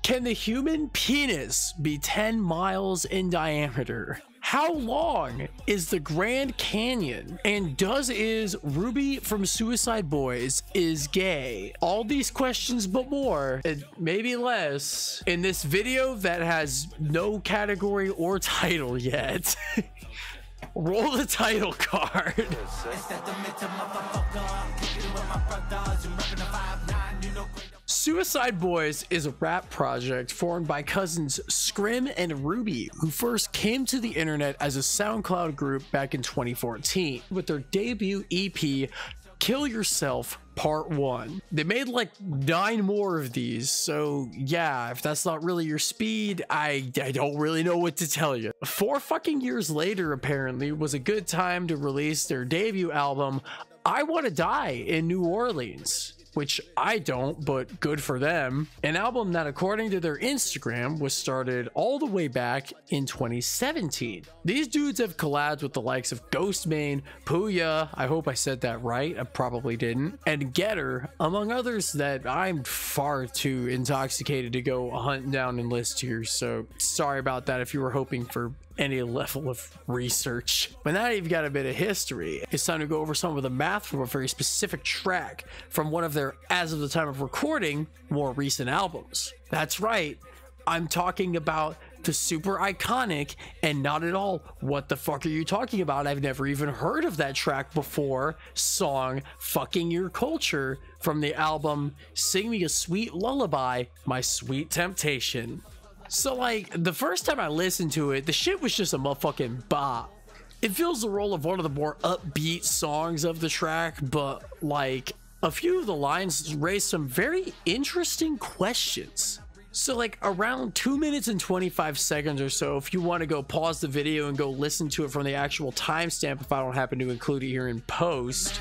Can the human penis be 10 miles in diameter? How long is the Grand Canyon? And is Ruby from Suicide Boys is gay? All these questions but more, and maybe less, in this video that has no category or title yet. Roll the title card. Suicide Boys is a rap project formed by cousins Scrim and Ruby, who first came to the internet as a SoundCloud group back in 2014 with their debut EP, Kill Yourself Part 1. They made like 9 more of these, so yeah, if that's not really your speed, I don't really know what to tell you. 4 fucking years later, apparently, was a good time to release their debut album, I Wanna Die in New Orleans. Which I don't, but good for them. An album that, according to their Instagram, was started all the way back in 2017. These dudes have collabed with the likes of Ghostmane, Puya, I hope I said that right, I probably didn't, and Getter, among others that I'm far too intoxicated to go hunting down and list here, so sorry about that if you were hoping for any level of research. But now you've got a bit of history, it's time to go over some of the math from a very specific track from one of their, as of the time of recording, more recent albums. That's right, I'm talking about the super iconic and not at all what the fuck are you talking about, I've never even heard of that track before song Fucking Your Culture from the album Sing Me a Sweet Lullaby, My Sweet Temptation. So like, the first time I listened to it, the shit was just a motherfucking bop. It fills the role of one of the more upbeat songs of the track, but like, a few of the lines raise some very interesting questions. So like, around 2 minutes and 25 seconds or so, if you want to go pause the video and go listen to it from the actual timestamp, if I don't happen to include it here in post.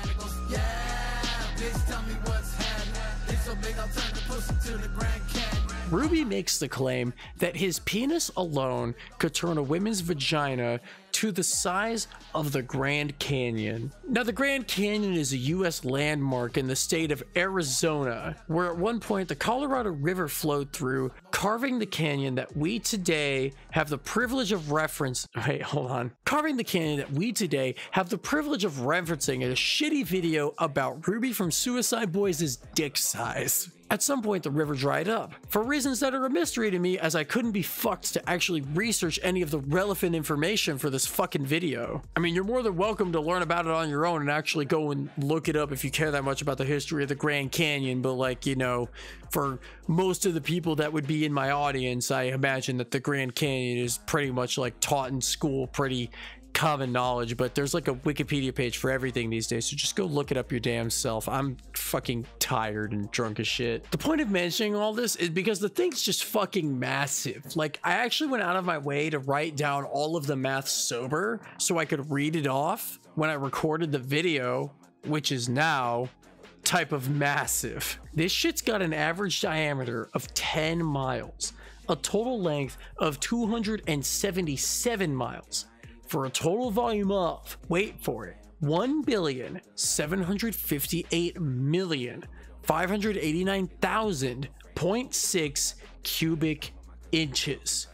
Ruby makes the claim that his penis alone could turn a woman's vagina to the size of the Grand Canyon. Now, the Grand Canyon is a U.S. landmark in the state of Arizona, where at one point the Colorado River flowed through, carving the canyon that we today have the privilege of carving the canyon that we today have the privilege of referencing in a shitty video about Ruby from Suicide Boys' dick size. At some point, the river dried up, for reasons that are a mystery to me, as I couldn't be fucked to actually research any of the relevant information for this fucking video. I mean, you're more than welcome to learn about it on your own and actually go and look it up if you care that much about the history of the Grand Canyon, but like, you know, for most of the people that would be in my audience, I imagine that the Grand Canyon is pretty much like taught in school, pretty common knowledge, but there's like a Wikipedia page for everything these days, so just go look it up your damn self. I'm fucking tired and drunk as shit. The point of mentioning all this is because the thing's just fucking massive. Like, I actually went out of my way to write down all of the math sober so I could read it off when I recorded the video, which is now type of massive. This shit's got an average diameter of 10 miles, a total length of 277 miles, for a total volume of, wait for it, 1,758,589,000.6 cubic inches.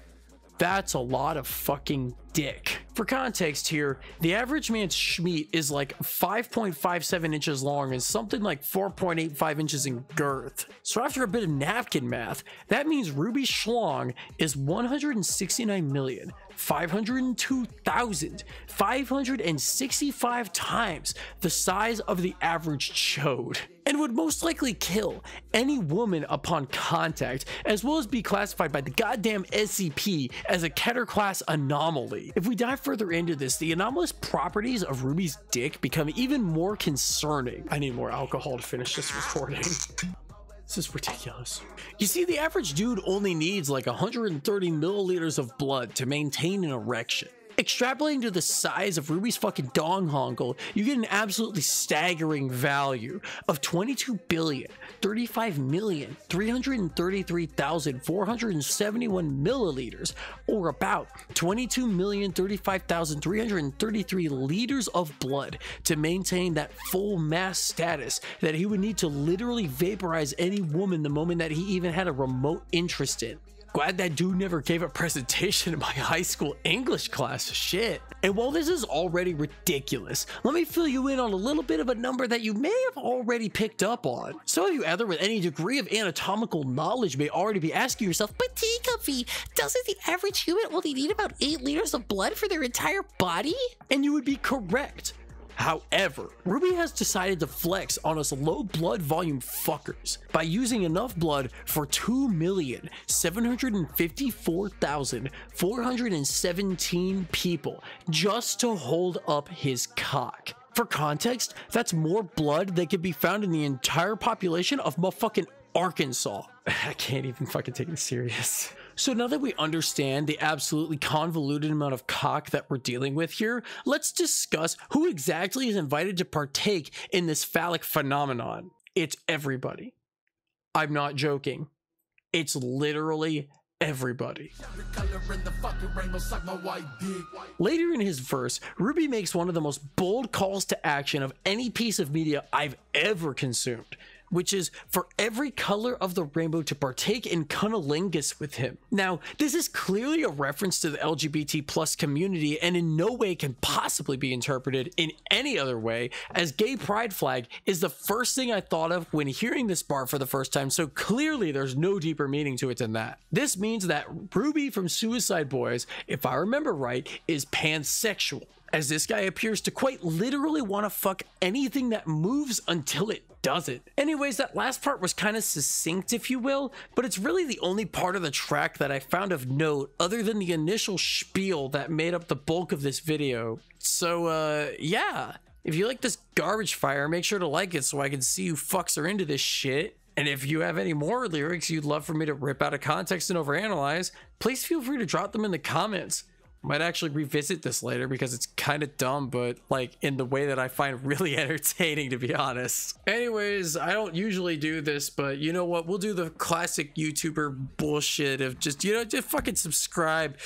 That's a lot of fucking dick. For context here, the average man's schmeat is like 5.57 inches long and something like 4.85 inches in girth. So after a bit of napkin math, that means Ruby's schlong is 169,502,565 times the size of the average chode, and would most likely kill any woman upon contact, as well as be classified by the goddamn SCP as a Keter class anomaly. If we dive further into this, the anomalous properties of Ruby's dick become even more concerning. I need more alcohol to finish this recording. This is ridiculous. You see, the average dude only needs like 130 milliliters of blood to maintain an erection. Extrapolating to the size of Ruby's fucking dong hongle, you get an absolutely staggering value of 22,035,333,471 milliliters, or about 22,035,333 liters of blood to maintain that full mass status that he would need to literally vaporize any woman the moment that he even had a remote interest in. Glad that dude never gave a presentation in my high school English class, shit. And while this is already ridiculous, let me fill you in on a little bit of a number that you may have already picked up on. Some of you out there with any degree of anatomical knowledge may already be asking yourself, but T-Comfy, doesn't the average human only need about 8 liters of blood for their entire body? And you would be correct. However, Ruby has decided to flex on us low blood volume fuckers by using enough blood for 2,754,417 people just to hold up his cock. For context, that's more blood that could be found in the entire population of motherfucking Arkansas. I can't even fucking take this serious. So now that we understand the absolutely convoluted amount of cock that we're dealing with here, let's discuss who exactly is invited to partake in this phallic phenomenon. It's everybody. I'm not joking. It's literally everybody. Later in his verse, Ruby makes one of the most bold calls to action of any piece of media I've ever consumed, which is for every color of the rainbow to partake in cunnilingus with him. Now, this is clearly a reference to the LGBT plus community and in no way can possibly be interpreted in any other way, as gay pride flag is the first thing I thought of when hearing this bar for the first time, so clearly there's no deeper meaning to it than that. This means that Ruby from Suicide Boys, if I remember right, is pansexual, as this guy appears to quite literally want to fuck anything that moves until it doesn't. Anyways, that last part was kind of succinct, if you will, but it's really the only part of the track that I found of note other than the initial spiel that made up the bulk of this video. So, yeah. If you like this garbage fire, make sure to like it so I can see who fucks are into this shit. And if you have any more lyrics you'd love for me to rip out of context and overanalyze, please feel free to drop them in the comments. Might actually revisit this later because it's kind of dumb, but like in the way that I find really entertaining, to be honest. Anyways, I don't usually do this, but you know what? We'll do the classic YouTuber bullshit of just, you know, just fucking subscribe,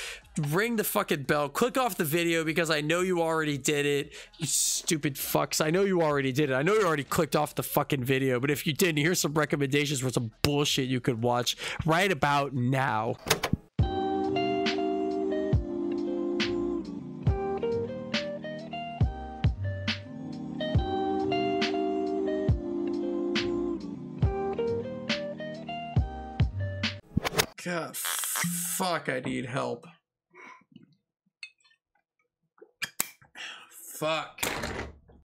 ring the fucking bell, click off the video because I know you already did it. You stupid fucks. I know you already did it. I know you already clicked off the fucking video, but if you didn't, here's some recommendations for some bullshit you could watch right about now. God, fuck, I need help. Fuck.